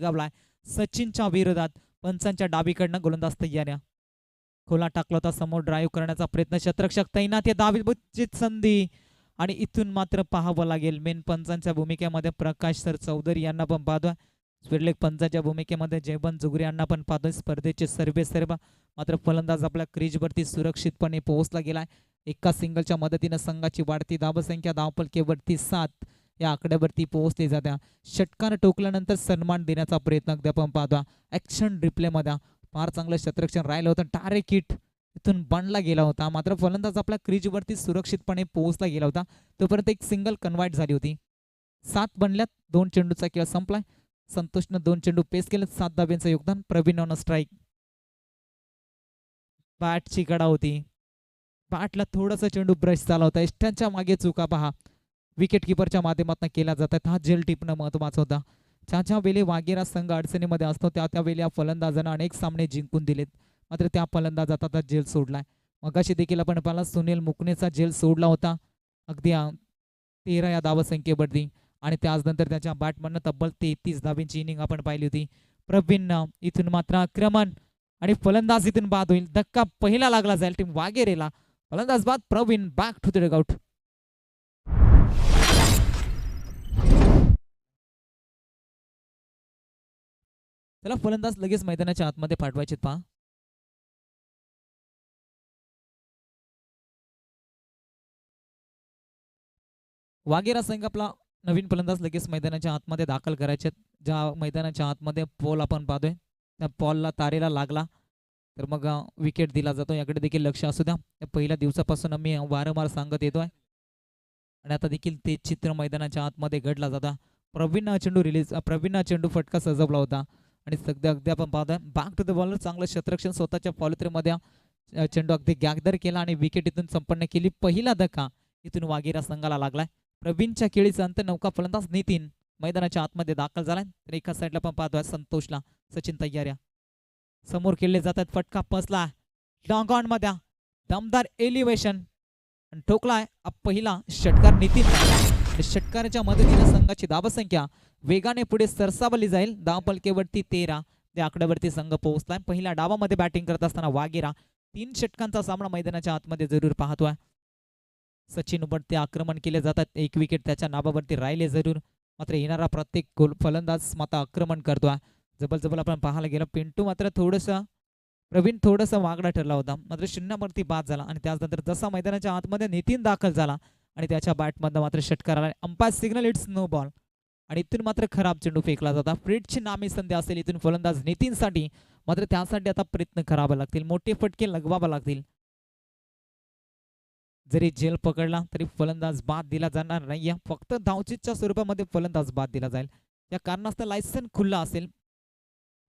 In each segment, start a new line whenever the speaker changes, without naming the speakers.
गावलाय सचिनच्या विरोधात. पंचांच्या डावीकडनं गोलंदाज तयार. खोला टाकला होता समोर ड्राईव्ह करण्याचा प्रयत्न. शतरक्षक तैनात आहे. दावेची संधी आणि इथून मात्र पाहावं लागेल मेन पंचांच्या भूमिकेमध्ये प्रकाश सर चौधरी यांना पण पाहतोय. स्वीडलेग पंचांच्या भूमिकेमध्ये जयवंत जुगरे यांना पण पाहतोय. स्पर्धेचे सर्व मात्र फलंदाज आपल्या क्रीजवरती सुरक्षितपणे पोहोचला गेलाय. एका सिंगलच्या मदतीनं संघाची वाढती धावसंख्या धावपलकेवरती 7 या आकड्यावरती पोहोचली जात्या. षटकार टोकल्यानंतर सन्मान देण्याचा प्रयत्न अगदी आपण पाहतो. ऍक्शन रिप्ले मध्ये फार चांगलं क्षेत्ररक्षण राहिलं होतं. डायरेक्ट हिट इथून बांधला गेला होता. मात्र फलंदाज आपल्या क्रीजवरती सुरक्षितपणे पोहोचला गेला होता. तोपर्यंत एक सिंगल कन्वर्ट झाली होती. 7 बनल्यात. 2 चेंडूचा खेळ संपलाय. संतोषनं 2 चेंडू पेस केले. 7 धाब्यांचं योगदान. Praveen on strike. बॅटची कडा होती. बॅटला थोडासा चेंडू ब्रश झाला होता. इष्टांच्या मागे चुका पहा विकेट किपरच्या माध्यमातून केला जातात. हा जेल टिपणं महत्वाचा होता. ज्या वेळी वागेरा संघ अडचणीमध्ये असतो त्यावेळी या फलंदाजांना अनेक सामने जिंकून दिलेत. मात्र त्या फलंदाजात आता जेल सोडलाय. मगाशी देखील आपण पाहिला सुनील मुकनेचा जेल सोडला होता अगदी 13 या धावसंख्येवरती. आणि त्यानंतर त्याच्या बॅटमधनं तब्बल 33 धाब्यांची इनिंग आपण पाहिली होती. प्रवीण इथून मात्र आक्रमण आणि फलंदाज इथून बाद होईल. धक्का पहिला लागला जाईल टीम वागेरेला. फलंदाज बाद. Praveen back to the dugout. त्याला फलंदाज लगेच मैदानाच्या आतमध्ये पाठवायचे पहा. वागेरा संघ आपला नवीन फलंदाज लगेच मैदानाच्या आतमध्ये दाखल करायचे. ज्या मैदानाच्या आतमध्ये पॉल आपण पाहतोय त्या पॉलला तारेला लागला तर मग विकेट दिला जातो. याकडे देखील लक्ष असू द्या. पहिल्या दिवसापासून आम्ही वारंवार सांगत येतोय आणि आता देखील ते चित्र मैदानाच्या आतमध्ये घडला जाता. प्रवीण चेंडू रिलीज. प्रवीण चेंडू फटका सजवला होता आणि सध्या अगदी आपण पाहतोय बॅक टू द बॉलर. चांगलं क्षेत्ररक्षण स्वतःच्या फॉलोथ्रीमध्ये चेंडू अगदी गॅगदर केला आणि विकेट इथून संपन्न केली. पहिला धक्का इथून वागेरा संघाला लागलाय. प्रवीणच्या खेळीचा अंत नौका फलंदाज नितीन मैदानाच्या आतमध्ये दाखल झालाय. तर एका साईडला पण पाहतोय संतोषला. सचिन तयाऱ्या समोर खेळले जातात. फटका पसला लॉंग ऑन मध्ये दमदार एलिव्हेशन ठोकलाय. पहिला षटकार नितीन. षटकाराच्या मदतीने संघाची धावसंख्या वेगाने पुढे सरसावली जाईल. धावपलकेवरती 13 त्या आकड्यावरती संघ पोहोचलाय. पहिल्या डावामध्ये बॅटिंग करत असताना वागेरा 3 षटकांचा सामना मैदानाच्या आतमध्ये जरूर पाहतोय. सचिन उबडते आक्रमण केले जातात. 1 विकेट त्याच्या नावावरती राहिले जरूर. मात्र येणारा प्रत्येक फलंदाज मात्र आक्रमण करतोय. जबल आपण पाहायला गेलो. पिंटू मात्र प्रवीण थोडंसं वागडा ठरला होता. मात्र शून्यावरती बाद झाला आणि त्यानंतर जसा मैदानाच्या आतमध्ये नितीन दाखल झाला आणि त्याच्या बॅटमधनं मात्र षटकार आला. Umpire signal it's no ball आणि इथून मात्र खराब चेंडू फेकला जाता. फ्रीडची नामी संधी असेल इथून फलंदाज नितीनसाठी. मात्र त्यासाठी आता प्रयत्न करावे लागतील. मोठे फटके लगवावे लागतील. जरी जेल पकडला तरी फलंदाज बाद दिला जाणार नाही. फक्त धावचीच्या स्वरूपामध्ये फलंदाज बाद दिला जाईल. या कारणास्तव लायसन खुल्ला असेल.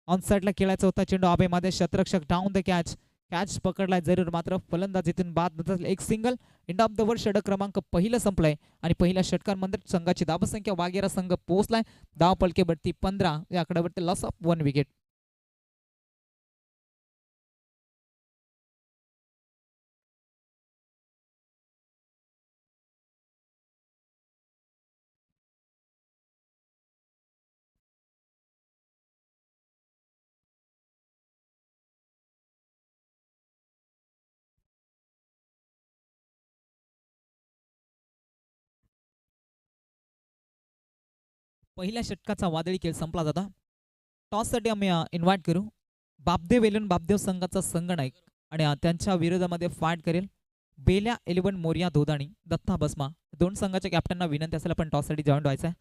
ऑन साइडला खेळायचा होता चेंडू हवेमध्ये. क्षेत्ररक्षक डाऊन द कॅच पकडलाय जरूर. मात्र फलंदाज इथून बाद. एक single. End of the over षटक क्रमांक पहिलं संपलंय आणि पहिल्या षटकांमध्ये संघाची धावसंख्या वागेरा संघ पोहोचलाय. धाव पलकेवरती 15 या आकड्यावरती लॉस ऑफ 1 विकेट. पहिल्या षटकाचा वादळी खेळ संपला जाता. टॉससाठी आम्ही इन्व्हाइट करू बापदेव एलेवन. बापदेव संघाचा संघनायक आणि त्यांच्या विरोधामध्ये फाईट करेल बेल्या 11 मोरिया दोदाणी दत्ता बसमा. 2 संघाच्या कॅप्टनना विनंती असेल आपण टॉससाठी जॉईन व्हायचं आहे.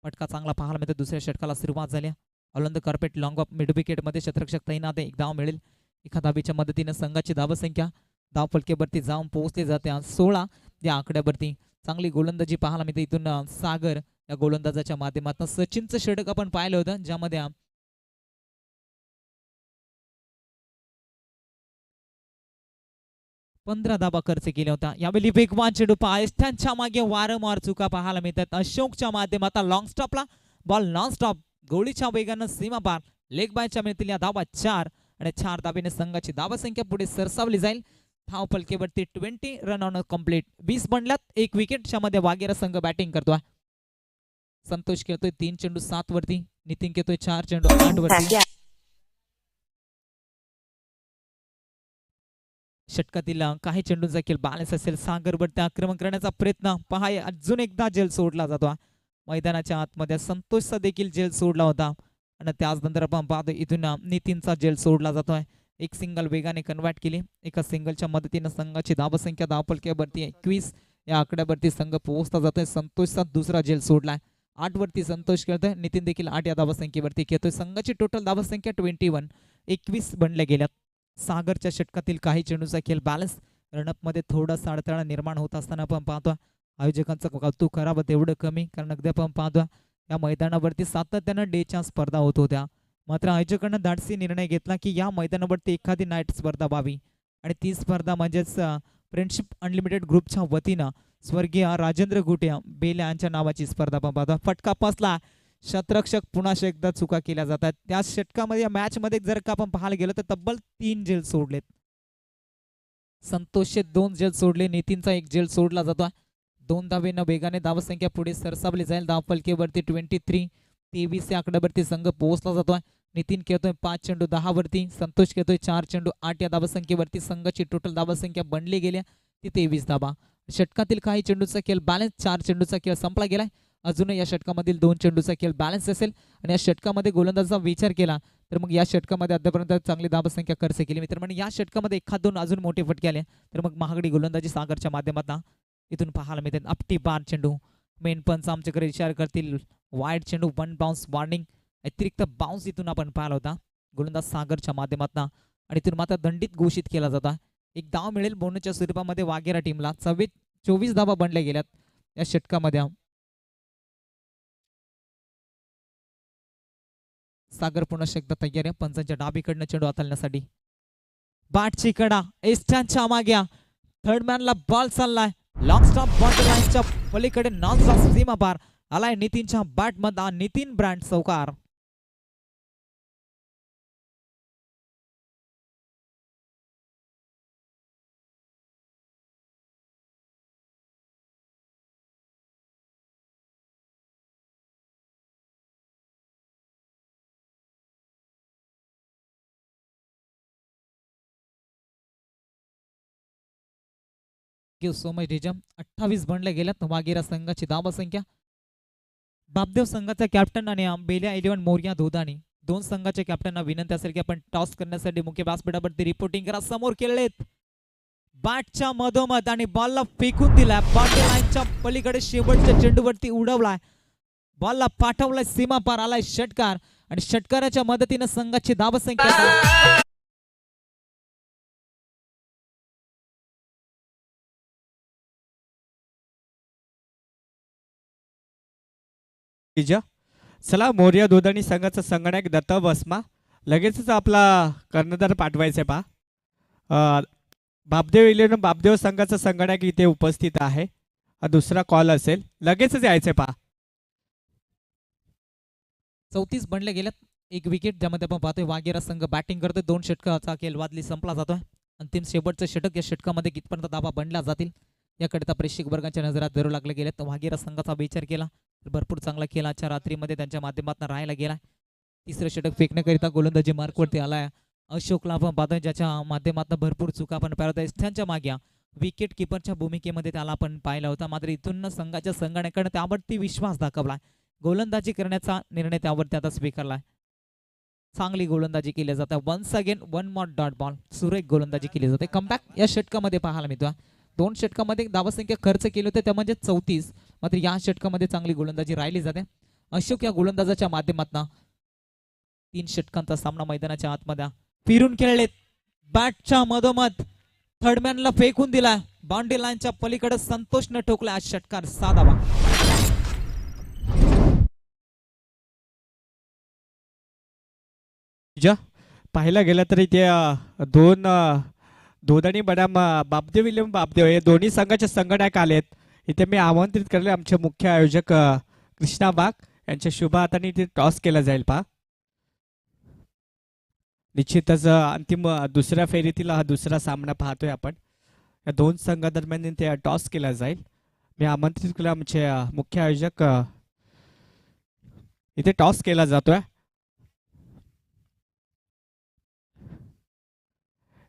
फटका चांगला पाहायला मिळतो. दुसऱ्या षटकाला सुरुवात झाली. ऑलंद कार्पेट लॉंग ऑफ मिड विकेटमध्ये क्षेत्ररक्षक तैनात. एक धाव मिळेल. एका धाबीच्या मदतीने संघाची धावसंख्या धाव फलकेवरती जाऊन पोहोचली जाते 16 या आकड्यावरती. चांगली गोलंदाजी पाहायला मिळते इथून सागर या गोलंदाजाच्या माध्यमातून. सचिनचं षटक आपण पाहिलं होतं ज्यामध्ये 15 धाबा खर्च केल्या होत्या. यावेळी वेगवान चेंडू त्यांच्या मागे वारंवार चुका पाहायला मिळतात. अशोकच्या माध्यमातून लॉंग स्टॉपला बॉल नॉन स्टॉप गोळीच्या वेगानं सीमा पार. लेग बायच्या मिळतील या धावा 4 आणि 4 धाबेने संघाची धावसंख्या पुढे सरसावली जाईल. धाव फलकेवरती 20 रन ऑन कंप्लीट. 20 बनल्यात. 1 विकेटच्या मध्ये वागेरा संघ बॅटिंग करतोय. संतोष खेळतोय 3 चेंडू 7 वरती, नितीन खेळतोय 4 चेंडू 8 वरती. षटकातील काही चेंडूंचा खेळ बॅलन्स असेल. सागर वरती आक्रमण करण्याचा प्रयत्न पहा, अजून एकदा जेल सोडला जातो. मैदानाच्या आतमध्ये संतोषचा देखील जेल सोडला होता आणि त्याचनंतर आपण पाहतो इथून नितीनचा जेल सोडला जातोय. एक सिंगल वेगाने कन्वर्ट केली. एका सिंगलच्या मदतीने संघाची धावसंख्या धावफलक्यावरती 21 या आकड्यावरती संघ पोहोचला जातोय. संतोषचा दुसरा जेल सोडलाय. 8 वरती संतोष खेळतोय, नितीन देखील 8 या धावसंख्येवरती खेळतोय. संघाची टोटल धावसंख्या 21, 21 बनल्या गेल्यात. सागरच्या षटकातील काही चेंडूचा खेळ बॅलन्स रणअपमध्ये थोडासा अडथळा निर्माण होत असताना आपण पाहतो आयोजकांचं कौतुक करावं तेवढं कमी, कारण अगदी आपण पाहतो या मैदानावरती सातत्यानं डेच्या स्पर्धा होत होत्या. मात्र आयोजकांना धाडसी निर्णय घेतला की या मैदानावरती एखादी नाईट स्पर्धा व्हावी आणि ती स्पर्धा म्हणजेच फ्रेंडशिप अनलिमिटेड ग्रुपच्या वतीनं स्वर्गीय राजेंद्र गुटे बेले यांच्या नावाची स्पर्धा आपण पाहतो. फटका पासला, शतरक्षक पुन्हा एकदा चुका केल्या जातात. त्या षटकामध्ये या मॅच मध्ये जर का आपण पाहायला गेलो तर तब्बल 3 जेल सोडलेत. संतोषचे 2 जेल सोडले, नितीनचा 1 जेल सोडला जातो. 2 धावेनं वेगाने धावसंख्या पुढे सरसावली जाईल. धावफलकेवरती 23 या आकड्यावरती संघ पोहोचला जातोय. नितीन खेळतोय 5 चेंडू 10 वरती, संतोष खेळतोय 4 चेंडू 8 या धावसंख्येवरती. संघाची टोटल धावसंख्या बनली गेल्या ती 23 धावा. षटकातील काही चेंडूचा खेळ बॅलन्स, 4 चेंडूचा खेळ संपला गेलाय. अजूनही या षटकामधील 2 चेंडूचा खेळ बॅलन्स असेल आणि या षटकामध्ये गोलंदाजाचा विचार केला तर मग या षटकामध्ये आतापर्यंत चांगली धावसंख्या खर्च केली. मित्रांनो, या षटकामध्ये एखाद 2 अजून मोठे फटके आले तर मग महागडी गोलंदाजी सागरच्या माध्यमातून इथून पाहायला मिळतात. आपटी बार चेंडू, मेन पंच आमच्याकडे इशारा करतील वाईड चेंडू, 1 बाउन्स वॉर्निंग, अतिरिक्त बाउन्स इथून आपण पाहिला होता गोलंदाज सागरच्या माध्यमातून आणि इथून मात्र दंडित घोषित केला जाता. एक धाव मिळेल बोनसच्या स्वरूपामध्ये वाघेरा टीमला. 24 धावा बनल्या गेल्यात या षटकामध्ये. सागर पुन्हा एकदा तयार आहे पंचांच्या डावीकडनं चेंडू हाताळण्यासाठी. बॅटची कडा एस्टॅनच्या मागे, थर्ड मॅनला बॉल चाललाय. लॉंग स्टॉप बॉर्डर लाईनच्या पलीकडे नॉन स्टॉप सीमा पार आलाय नितीनच्या बॅट मध्ये. नितीन ब्रँड चौकार. सो मच डिजम. 28 बनल्या गेल्यात वागेरा संघाची धावसंख्या. बापदेव संघाचा कॅप्टन आणि बेल्या 11 मोर्या धोदानी, 2 संघाच्या कॅप्टनना विनंती असेल की आपण टॉस करण्यासाठी मुख्य व्यासपीठावरती रिपोर्टिंग करा. समोर केलेत बॅटच्या मधोमध आणि बॉलला फेकून दिलाय. बाउंड्री लाईनच्या पलीकडे शेवटच्या चेंडूवरती उडवलाय. बॉलला पाठवलाय, सीमा पार आलाय षटकार आणि षटकाराच्या मदतीने संघाची धावसंख्या
चला. मोर्या दोदानी संघाचा संगणक दत्ता बसमा लगेचच आपला कर्णधार पाठवायचा पा. बापदेव 11 बापदेव संघाचा संगणक इथे उपस्थित आहे. दुसरा कॉल असेल, लगेचच यायचे पा.
34 बनले गेल्यात. 1 विकेट ज्यामध्ये आपण पाहतोय वागेरा संघ बॅटिंग करतोय. 2 षटकाचा खेळ वादली संपला जातोय. अंतिम शेवटचं षटक, या षटकामध्ये कितपर्यंत धावा बनल्या जातील याकडे प्रेक्षक वर्गाच्या नजरात धरू लागले गेलेत. वागेरा संघाचा विचार केला तर भरपूर चांगला खेळ आजच्या रात्रीमध्ये त्यांच्या माध्यमातून राहायला गेला. तिसरं षटक फेकण्याकरिता गोलंदाजी मार्कवरती आलाय अशोकला आपण पाहतोय, ज्याच्या माध्यमातून भरपूर चुका आपण पाहतोय. त्यांच्या मागे विकेट किपरच्या भूमिकेमध्ये त्याला आपण पाहिला होता. मात्र इथून संघाच्या संगणकाने त्यावरती विश्वास दाखवलाय. गोलंदाजी करण्याचा निर्णय त्यावरती आता स्वीकारलाय. चांगली गोलंदाजी केली जाते. वन्स अगेन 1 मोर डॉट बॉल, सुरेख गोलंदाजी केली जाते. कमबॅक या षटकामध्ये पाहायला मिळतो. 2 षटकामध्ये धावसंख्या खर्च केली होते त्या म्हणजे 34, मात्र या षटकामध्ये चांगली गोलंदाजी राहिली जाते. अशोक या गोलंदाजाच्या माध्यमातून 3 षटकांचा सामना मैदानाच्या आतमध्ये फिरून खेळलेत. बॅटच्या मधोमध थर्डमॅनला फेकून दिला. बाउंड्री लाईनच्या पलीकडे संतोषने ठोकला. आज षटकार 6 धावा.
पाहायला गेलं तर इथे 2 दोदानी बडाम बापदेव 11 बापदेव हे दोन्ही संघाचे संगणक आलेत. इथे मी आमंत्रित करले आमचे मुख्य आयोजक कृष्णा बाग यांच्या शुभ हाताने इथे टॉस केला जाईल पा. निश्चितच अंतिम दुसऱ्या फेरीतील हा दुसरा सामना पाहतोय आपण. या 2 संघादरम्यान ते टॉस केला जाईल. मी आमंत्रित केलं आमचे मुख्य आयोजक इथे टॉस केला जातोय.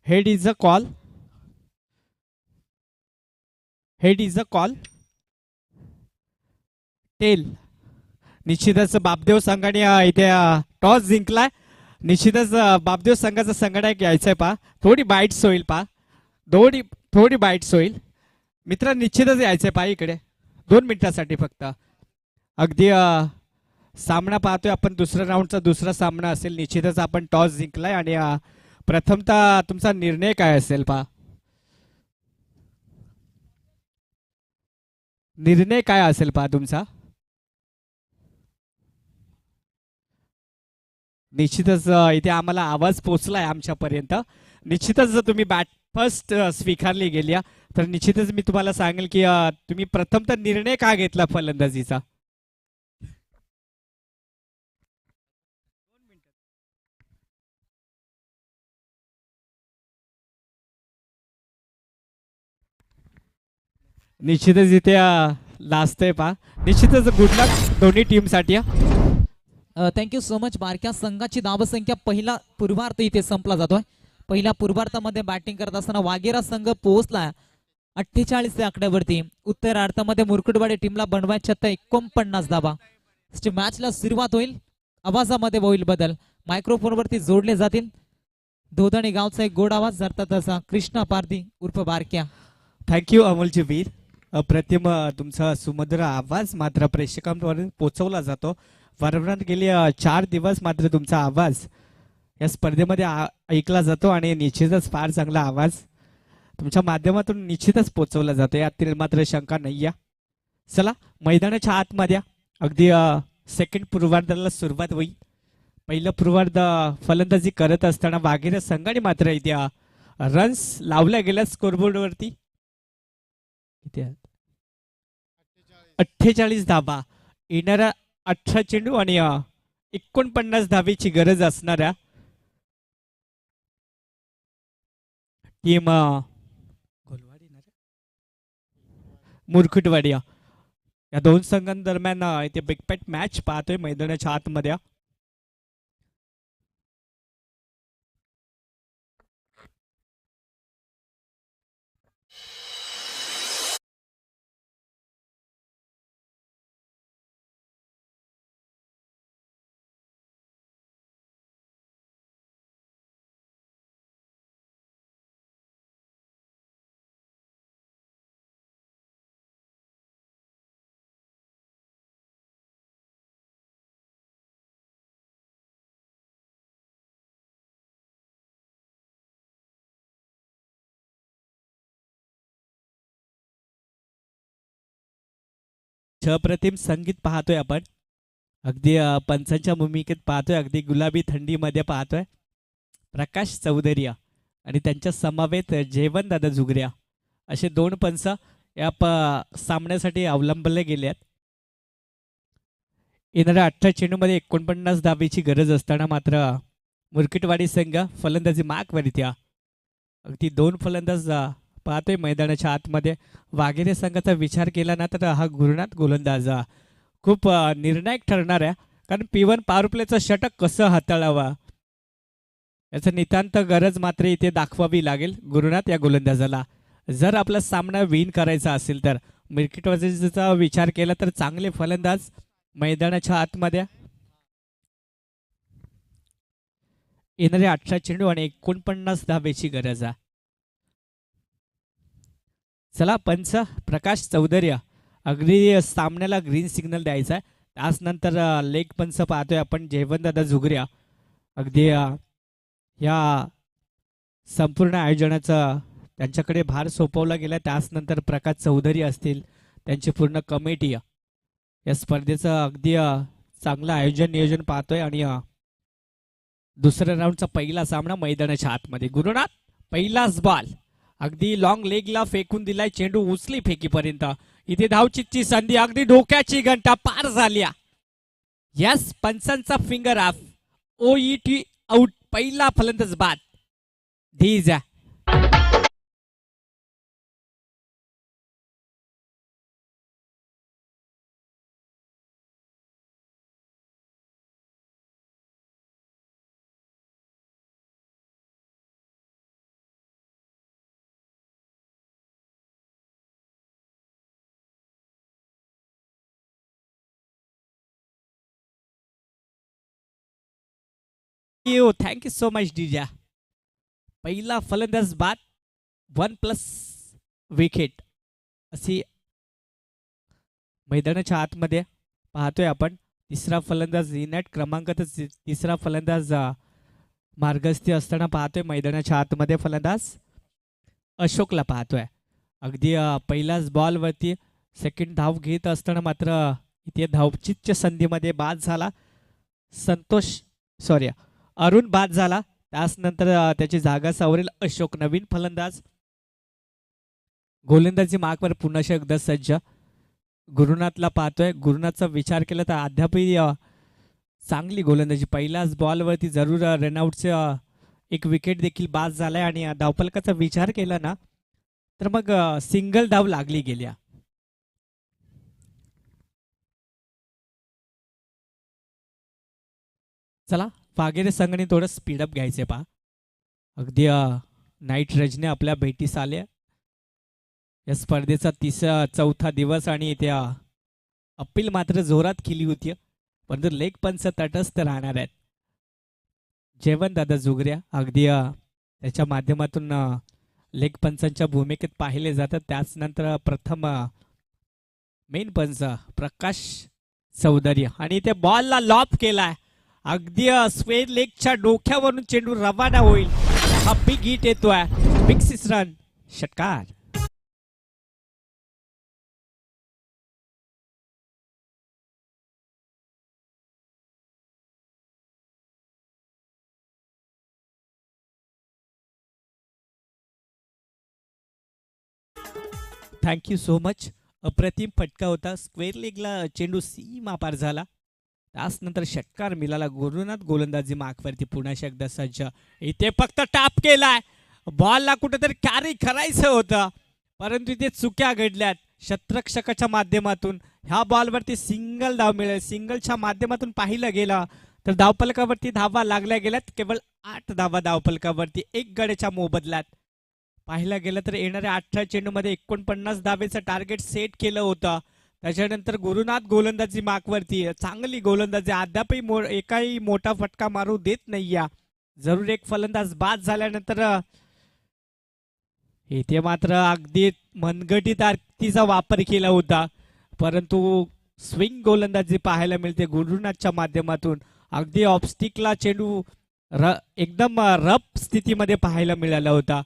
Head is a call. Head is a call. Tail. निश्चितच बापदेव संघाने इथे टॉस जिंकलाय. निश्चितच बापदेव संघाचा संघटक यायचंय पा. थोडी बाईट्स होईल पा. थोडी थोडी बाईट्स होईल. मित्र निश्चितच यायचंय पा इकडे 2 मिनिटासाठी फक्त. अगदी सामना पाहतोय आपण. दुसऱ्या राऊंडचा दुसरा सामना असेल. निश्चितच आपण टॉस जिंकलाय आणि प्रथमतः तुमचा निर्णय काय असेल पा. निर्णय काय असेल पा तुमचा. निश्चितच इथे आम्हाला आवाज पोचलाय आमच्यापर्यंत. निश्चितच जर तुम्ही बॅट फर्स्ट स्वीकारली गेल्या तर निश्चितच मी तुम्हाला सांगेल की तुम्ही प्रथमतः निर्णय का घेतला फलंदाजीचा. निश्चितच इथे लाजतंय पा. निश्चितच गुड लक दोन्ही टीमसाठी.
Thank you so much. बारक्या संघाची धावसंख्या पहिला पूर्वार्ध इथे संपला जातोय. पहिल्या पूर्वार्धामध्ये बॅटिंग करत असताना वाघेरा संघ पोहोचला 48 या आकड्यावरती. उत्तरार्धामध्ये मुरकुटवाडी टीमला बनवायच्या 49 धावा. मॅचला सुरुवात होईल. आवाजामध्ये होईल बदल. मायक्रोफोनवरती जोडले जातील. दोधणी गावचा एक गोड आवाज जरतात असा कृष्णा पारधी उर्फ बारक्या.
थँक्यू अमोलजी वीर. अप्रतिम तुमचा सुमधुर आवाज मात्र प्रेक्षकांपर्यंत पोहोचवला जातो. वारंवार गेले 4 दिवस मात्र तुमचा आवाज या स्पर्धेमध्ये ऐकला जातो आणि निश्चितच फार चांगला आवाज तुमच्या माध्यमातून निश्चितच पोहोचवला जातो. यातील मात्र शंका नाही आहे. चला मैदानाच्या आतमध्ये अगदी सेकंड पूर्वार्धाला सुरुवात होईल. पहिलं पूर्वार्ध फलंदाजी करत असताना वाघेरा संघाने मात्र इथे रन्स लावल्या गेल्या स्कोरबोर्डवरती. 48 धाबा. येणारा 18 चेंडू आणि 49 धावेची गरज असणाऱ्या टीम मुरकुटवाडी या दोन संघांदरम्यान इथे बिगपॅट मॅच पाहतोय मैदानाच्या आतमध्ये. अप्रतिम संगीत पाहतोय आपण. अगदी पंचांच्या भूमिकेत पाहतोय. अगदी गुलाबी थंडीमध्ये पाहतोय. प्रकाश चौधरी आणि त्यांच्या समवेत जेवण दादा जुगऱ्या असे 2 पंच या सामन्यासाठी अवलंबले गेले आहेत. येणाऱ्या 18 चेंडूमध्ये 49 धावेची गरज असताना मात्र मुरकुटवाडी संघ फलंदाजी मागवरती. अगदी 2 फलंदाज पाहतोय मैदानाच्या आतमध्ये. वाघेरे संघाचा विचार केला ना तर हा गुरुनाथ गोलंदाज खूप निर्णायक ठरणार आहे. कारण P1 पॉवर प्लेचं षटक कसं हाताळावा याचं नितांत गरज मात्र इथे दाखवावी लागेल गुरुनाथ या गोलंदाजाला. जर आपला सामना विन करायचा असेल तर मुरकुटवाडीचा विचार केला तर चांगले फलंदाज मैदानाच्या आतमध्ये. येणारे 18 चेंडू आणि 49 धावेची गरज आहे. चला पंच प्रकाश चौधरी अगदी सामन्याला ग्रीन सिग्नल द्यायचा आहे. त्यानंतर लेग पंच पाहतोय आपण जयवंतदादा जुगऱ्या. अगदी या संपूर्ण आयोजनाचा त्यांच्याकडे भार सोपवला गेला. त्यानंतर प्रकाश चौधरी असतील त्यांची पूर्ण कमिटी या स्पर्धेचं अगदी चांगलं आयोजन नियोजन पाहतोय. आणि दुसऱ्या राऊंडचा पहिला सामना मैदानाच्या आतमध्ये. गुरुनाथ पहिलाच बॉल अगदी लॉंग लेगला फेकून दिलाय. चेंडू उचली फेकीपर्यंत. इथे धावचीची संधी अगदी डोक्याची घंटा पार झाल्या. यस पंचांचा फिंगर ऑफ. OET out. पहिला फलंदाज बाद. धीजा थँक्यू सो मच डीजा. पहिला फलंदाज बाद 1+ विकेट अशी मैदानाच्या आतमध्ये पाहतोय आपण. तिसरा फलंदाज इनॅट क्रमांकात तिसरा फलंदाज मार्गस्थी असताना पाहतोय मैदानाच्या आतमध्ये फलंदाज अशोकला पाहतोय. अगदी पहिल्याच बॉलवरती सेकंड धाव घेत असताना मात्र इथे धावचीतच्या संधीमध्ये बाद झाला. अरुण बाद झाला. त्याच नंतर त्याची जागा सावरेल अशोक, नवीन फलंदाज. गोलंदाजी मार्कवर पुन्हा एकदा सज्ज. गुरुनाथला पाहतोय. गुरुनाथचा विचार केला तर अद्यापही चांगली गोलंदाजी. पहिल्याच बॉलवरती जरूर रनआउटचं एक विकेट देखील बाद झालाय आणि धावफलकाचा विचार केला ना तर मग सिंगल धाव लागली गेल्या. चला वाघेरे संघाने थोडं स्पीडअप घ्यायचे पहा. अगदी नाईट रजने आपल्या भेटीस आले. या स्पर्धेचा चौथा दिवस आणि त्या अपील मात्र जोरात केली होती, परंतु लेग पंच तटस्थ राहणार आहेत. जेवण दादा जुगऱ्या अगदी त्याच्या माध्यमातून लेग पंचांच्या भूमिकेत पाहिले जातात. त्याच नंतर प्रथम मेन पंच प्रकाश चौधरी आणि ते बॉलला लॉप केलाय. अगदी स्क्वेअर लेगच्या डोक्यावरून चेंडू रवाना होईल. हा बिग हिट येतोय. बिग 6 रन षटकार. Thank you so much. अप्रतिम फटका होता. स्क्वेअर लेगला चेंडू सीमा पार झाला. त्याच नंतर षटकार मिळाला. गुरुनाथ गोलंदाजी मार्कवरती पुन्हा एकदा सज्ज. इथे फक्त टॅप केलाय. बॉलला कुठेतरी कॅरी करायचं होतं, परंतु इथे चुक्या घडल्यात. शतरक्षकाच्या माध्यमातून ह्या बॉलवरती सिंगल धाव मिळेल. सिंगलच्या माध्यमातून पाहिलं गेलं तर धावफलकावरती धावा लागल्या गेल्यात. केवळ 8 धावा धावफलकावरती 1 गड्याच्या मोबदल्यात. पाहिलं गेलं तर येणाऱ्या 18 चेंडूमध्ये 49 धावेचं टार्गेट सेट केलं होतं. त्याच्यानंतर गुरुनाथ गोलंदाजी मार्कवरती चांगली गोलंदाजी. अद्यापही एकाही मोठा फटका मारू देत नाही. जरूर एक फलंदाज बाद झाल्यानंतर इथे मात्र अगदी मनगटीत आरतीचा वापर केला होता, परंतु स्विंग गोलंदाजी पाहायला मिळते गुरुनाथच्या माध्यमातून. अगदी ऑफस्टिकला चेंडू एकदम रफ स्थितीमध्ये पाहायला मिळाला होता.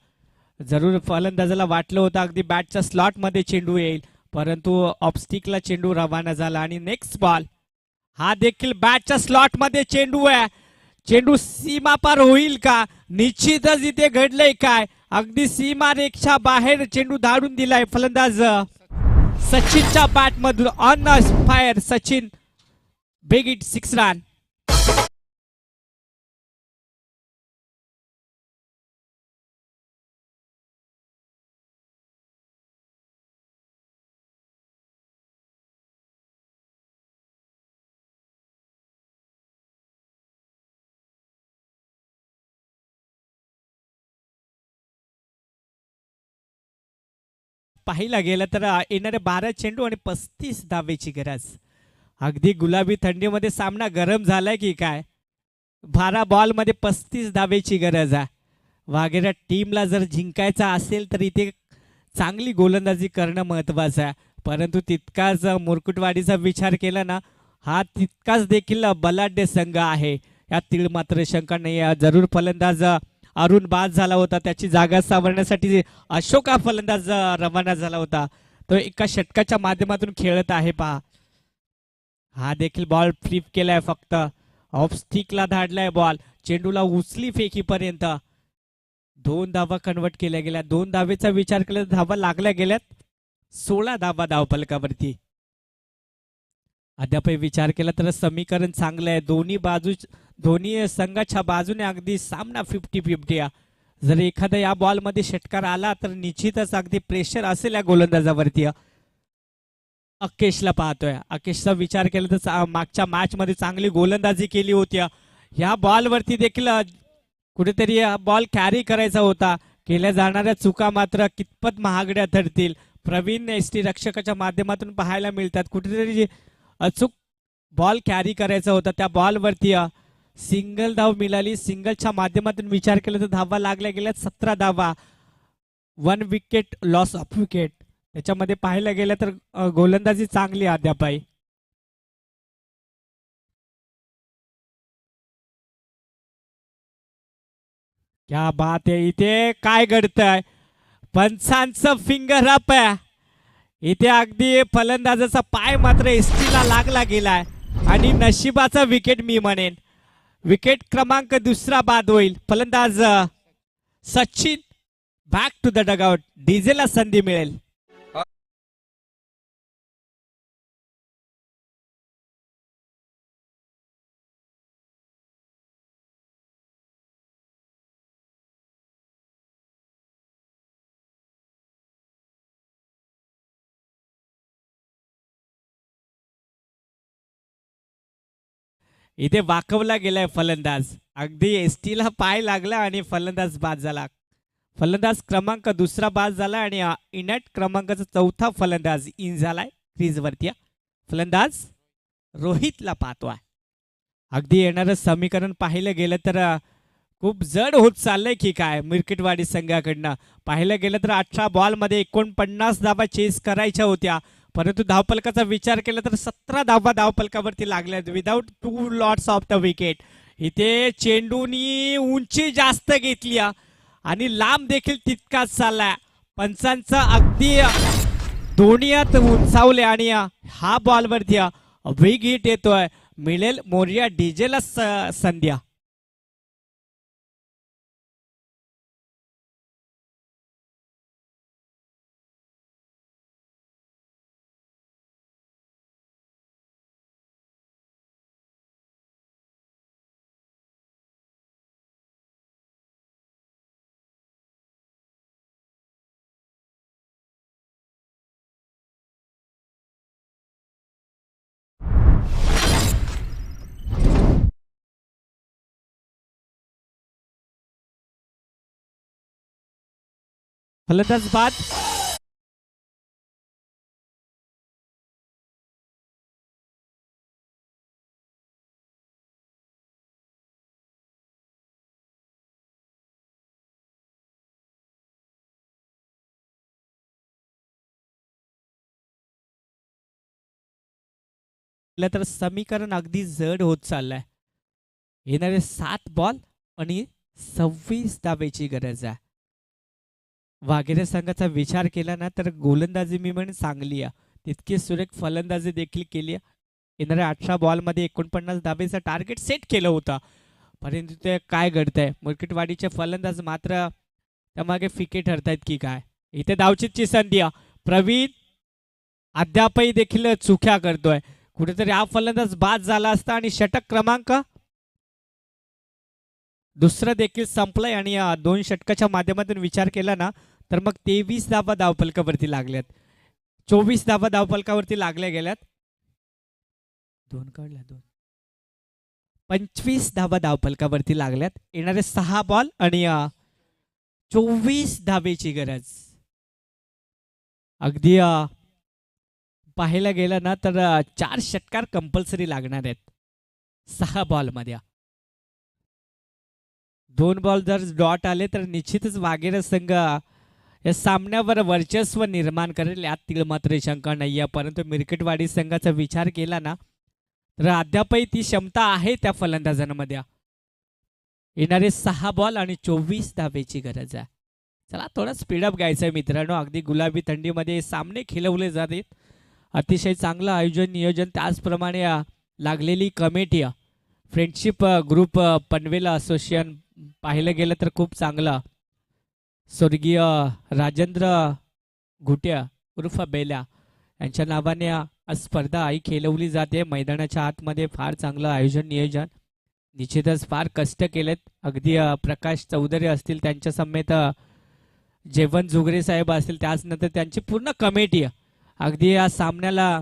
जरूर फलंदाजाला वाटलं होतं अगदी बॅटच्या स्लॉटमध्ये चेंडू येईल, परंतु ऑफस्टिकला चेंडू रवाना झाला. आणि नेक्स्ट बॉल हा देखील बॅटच्या स्लॉटमध्ये चेंडू आहे. चेंडू सीमा पार होईल का? निश्चितच इथे घडलंय काय? अगदी सीमा रेषा बाहेर चेंडू धाडून दिलाय फलंदाज सचिनच्या बॅट मधून. On fire Sachin. Big hit 6 run. पाहिला गेलं तर येणारे 12 चेंडू आणि 35 धावेची गरज. अगदी गुलाबी थंडीमध्ये सामना गरम झालाय की काय? 12 बॉलमध्ये 35 धावेची गरज आहे. वाघेरा टीमला जर जिंकायचा असेल तर इथे चांगली गोलंदाजी करणं महत्वाचं आहे, परंतु तितकाच मुरकुटवाडीचा विचार केला ना हा तितकाच देखील बलाढ्य संघ आहे. यात तीळ मात्र शंका नाही. जरूर फलंदाज अरुण बाद झाला होता, त्याची जागा सावरण्यासाठी अशोक हा फलंदाज रवाना झाला होता. तो एका षटकाच्या माध्यमातून खेळत आहे पहा. हा देखील बॉल फ्लिप केलाय. फक्त ऑफ स्टिकला धाडलाय बॉल. चेंडूला उचली फेकीपर्यंत 2 धावा कन्वर्ट केल्या गेल्या. 2 धावेचा विचार केला तर धावा लागल्या गेल्यात. 16 धावा धावफलकावरती. अद्यापही विचार केला तर समीकरण चांगलं आहे. दोन्ही संघाच्या बाजूने अगदी सामना 50-50. जर एखादा या बॉलमध्ये षटकार आला तर निश्चितच अगदी प्रेशर असेल या गोलंदाजावरती. अकेशला पाहतोय. अकेशचा विचार केला तर मागच्या मॅच मध्ये चांगली गोलंदाजी केली होती. ह्या बॉलवरती देखील कुठेतरी बॉल कॅरी करायचा होता. केल्या जाणाऱ्या चुका मात्र कितपत महागड्या ठरतील प्रवीण एसटी रक्षकाच्या माध्यमातून पाहायला मिळतात. कुठेतरी अचूक बॉल कॅरी करायचा होता. त्या बॉलवरती सिंगल धाव मिळाली. सिंगलच्या माध्यमातून विचार केला तर धावा लागल्या गेल्या 17 धावा. 1 विकेट लॉस ऑफ विकेट. त्याच्यामध्ये पाहायला गेलं तर गोलंदाजी चांगली अद्याप आहे. क्या बात आहे. इथे काय घडतंय. पंचांचं फिंगर अप आहे. इथे अगदी फलंदाजाचा पाय मात्र एसटीला लागला गेलाय आणि नशिबाचा विकेट मी म्हणेन. विकेट क्रमांक दुसरा बाद होईल. फलंदाज Sachin back to the dugout. डीजेला संधी मिळेल. इथे वाकवला गेलाय फलंदाज. अगदी एसटीला पाय लागला आणि फलंदाज बाद झाला. फलंदाज क्रमांक दुसरा बाद झाला आणि इनॅट क्रमांकाचा चौथा फलंदाज इन झालाय क्रीजवरती. फलंदाज रोहितला पाहतोय. अगदी येणारं समीकरण पाहिलं गेलं तर खूप जड होत चाललंय की काय मिरकटवाडी संघाकडनं. पाहिलं गेलं तर 18 बॉलमध्ये 49 धावा चेस करायच्या होत्या, परंतु धावपलकाचा विचार केला तर 17 धावा धावपलकावरती लागल्यात without 2 lots of the wicket. इथे चेंडूनी उंची जास्त घेतली आणि लांब देखील तितकाच चाललाय. पंचांचा अगदी दोन्ही हात उंचावले आणि हा बॉलवरती बिग हिट येतोय. मिळेल मोरिया डीजेला संध्या. फलंदाज बाद. तर समीकरण अगदी जड होत चाललंय. येणारे 7 बॉल आणि 26 धावेची गरज आहे. वाघेरे संघाचा विचार केला ना तर गोलंदाजी मी म्हणून चांगली आहे, तितकी सुरेख फलंदाजी देखील केली आहे. येणाऱ्या 18 बॉलमध्ये 49 धावेचं टार्गेट सेट केलं होतं, परंतु ते काय घडतंय. मुरकटवाडीचे फलंदाज मात्र त्यामागे फिके ठरतायत की काय. इथे धावचीतची संधी. प्रवीण अद्यापही देखील चुक्या करतोय. कुठेतरी हा फलंदाज बाद झाला असता आणि षटक क्रमांक दुसरं देखील संपलंय आणि 2 षटकाच्या माध्यमातून विचार केला ना तर मग 23 धावा धावपलकावरती लागल्यात. 24 धावा धावपलकावरती लागल्या गेल्यात. 25 धावा धावपलकावरती लागल्यात. येणारे 6 बॉल आणि 24 धावेची गरज. अगदी पाहायला गेलं ना तर 4 षटकार कंपल्सरी लागणार आहेत 6 बॉलमध्ये. 2 बॉल जर डॉट आले तर निश्चितच वाघेरे संघ या सामन्यावर वर्चस्व निर्माण करेल, यात तिळ मात्र शंका नाही आहे. परंतु मिरकटवाडी संघाचा विचार केला ना तर अद्यापही ती क्षमता आहे त्या फलंदाजांमध्ये. येणारे 6 बॉल आणि 24 धावेची गरज आहे. चला थोडं स्पीडअप घ्यायचं आहे मित्रांनो. अगदी गुलाबी थंडीमध्ये सामने खेळवले जातात. अतिशय चांगलं आयोजन नियोजन, त्याचप्रमाणे लागलेली committee, friendship group Panvel association पाहिलं गेलं तर खूप चांगलं. स्वर्गीय राजेंद्र घुट्या उर्फ बेल्या यांच्या नावाने स्पर्धा ही खेळवली जाते. मैदानाच्या आतमध्ये फार चांगलं आयोजन नियोजन, निश्चितच फार कष्ट केलेत. अगदी प्रकाश चौधरी असतील, त्यांच्या समेत जेवण जुगरे साहेब असतील, त्याचनंतर त्यांची पूर्ण कमिटी अगदी या सामन्याला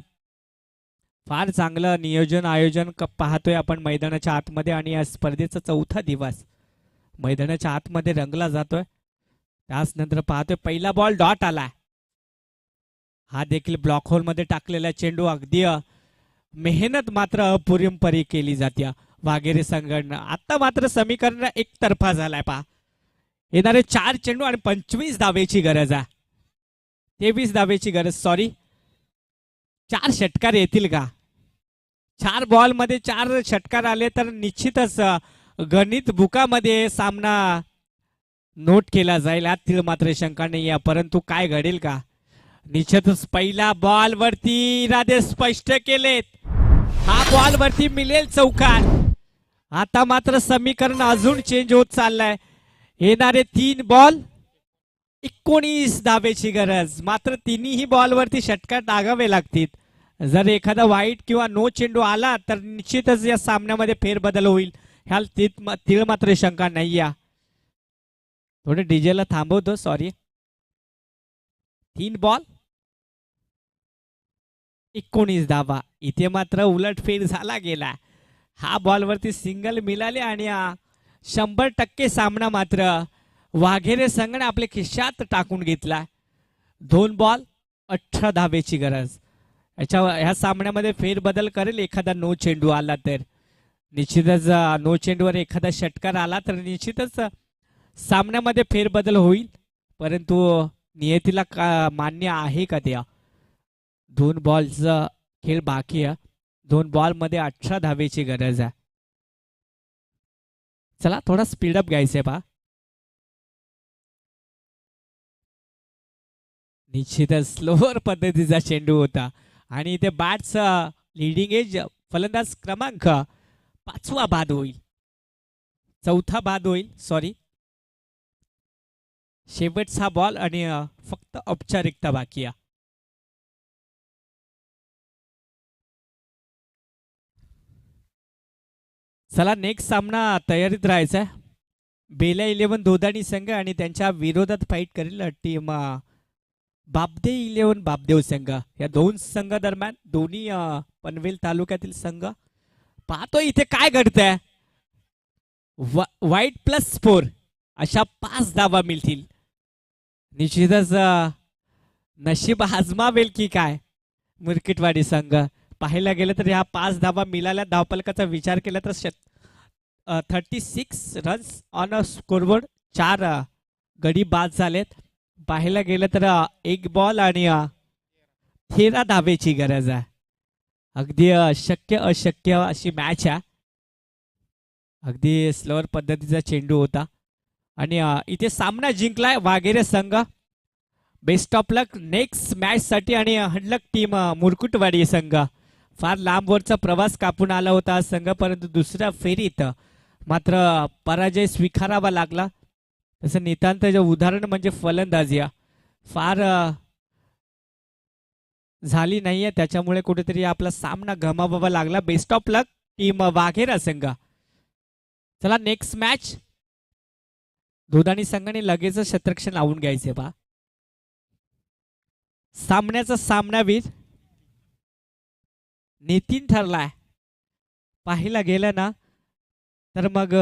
फार चांगलं नियोजन आयोजन पाहतोय आपण मैदानाच्या आतमध्ये. आणि या स्पर्धेचा 4था दिवस मैदानाच्या आतमध्ये रंगला जातोय. त्याच नंतर पाहतोय पहिला बॉल डॉट आलाय. हा देखील ब्लॉक होल मध्ये टाकलेला चेंडू. अगदी मेहनत मात्र अपुरीमपरी केली जाते. वाघेरे संघानं. आता मात्र समीकरण एकतर्फा झालाय पहा. येणारे 4 चेंडू आणि 25 धावेची गरज आहे. 23 धावेची गरज, सॉरी. 4 षटकार येतील का? 4 बॉल मध्ये 4 षटकार आले तर निश्चितच गणित बुकामध्ये सामना नोट केला जाईल. यात मात्र शंका नाही आहे. परंतु काय घडेल का? निश्चितच पहिल्या बॉल वरती इरादे स्पष्ट केलेत. हा बॉल वरती मिळेल चौकार. आता मात्र समीकरण अजून चेंज होत चाललंय. येणारे 3 बॉल 19 धावेची गरज. मात्र तिन्ही बॉल वरती षटकार टाकावे लागतील. जर एखादा वाईट किंवा नो चेंडू आला तर निश्चितच या सामन्यामध्ये फेरबदल होईल. ह्या तीळ मात्र शंका नाही आहे. थोडे डीजेला थांबवतो, सॉरी. 3 बॉल 19 धावा. इथे मात्र उलटफेर झाला गेला. हा बॉल वरती सिंगल मिळाले आणि 100% सामना मात्र वाघेरे संघाने आपल्या खिशात टाकून घेतला. 2 बॉल 18 धावेची गरज. ह्या सामन्यामध्ये फेरबदल करेल एखादा नो चेंडू आला तर. निश्चितच नो चेंडूवर एखादा षटकार आला तर निश्चितच सामन्यामध्ये फेरबदल होईल. परंतु नियतीला मान्य आहे का त्या? 2 बॉलचा खेळ बाकी आहे. 2 बॉल मध्ये 18 धावेची गरज आहे. चला थोडा स्पीडअप घ्यायचंय पहा. निश्चितच स्लोअर पद्धतीचा चेंडू होता आणि इथे बॅट्स लिडिंग एज फलंदाज क्रमांक 5वा बाद होईल. 4था बाद होईल, सॉरी. शेवटचा बॉल आणि फक्त औपचारिकता बाकी आहे. चला नेक्स्ट सामना तयारीत राहायचा. बेला 11 दोदाणी संघ आणि त्यांच्या विरोधात फाईट करेल टीम बाबदे 11 बाबदेव संघ. या 2 संघ दरम्यान दोन्ही पनवेल तालुक्यातील संघ. पाहतो इथे काय घडतंय. वाईट +4 अशा 5 धावा मिळतील. निश्चितच नशीब आजमावेल की काय मुरकीटवाडी संघ. पाहायला गेलं तर ह्या 5 धावा मिळाल्या. धावफलकाचा विचार केला तर 36 रन्स ऑन अ स्कोरबोर्ड. 4 गडी बाद झालेत. पाहायला गेलं तर 1 बॉल आणि 13 धावेची गरज आहे. अगदी शक्य अशक्य अशी मॅच आहे. अगदी स्लोअर पद्धतीचा चेंडू होता आणि इथे सामना जिंकलाय वाघेरे संघ. Best of luck next match साठी. आणि हडलक टीम मुरकुटवाडी संघ. फार लांबवरचा प्रवास कापून आला होता हा संघ, परंतु दुसऱ्या फेरीत मात्र पराजय स्वीकारावा लागला. तसं नितांत उदाहरण म्हणजे फलंदाजी फार झाली नाहीये, त्याच्यामुळे कुठेतरी आपला सामना गमावावा लागला. Best of luck team Waghera संघ. चला नेक्स्ट मॅच. दोदाणी संघाने लगेच शतरक्षण लावून घ्यायचे पहा. सामन्याचा सामनावीर नितीन ठरलाय. पाहायला गेलं ना तर मग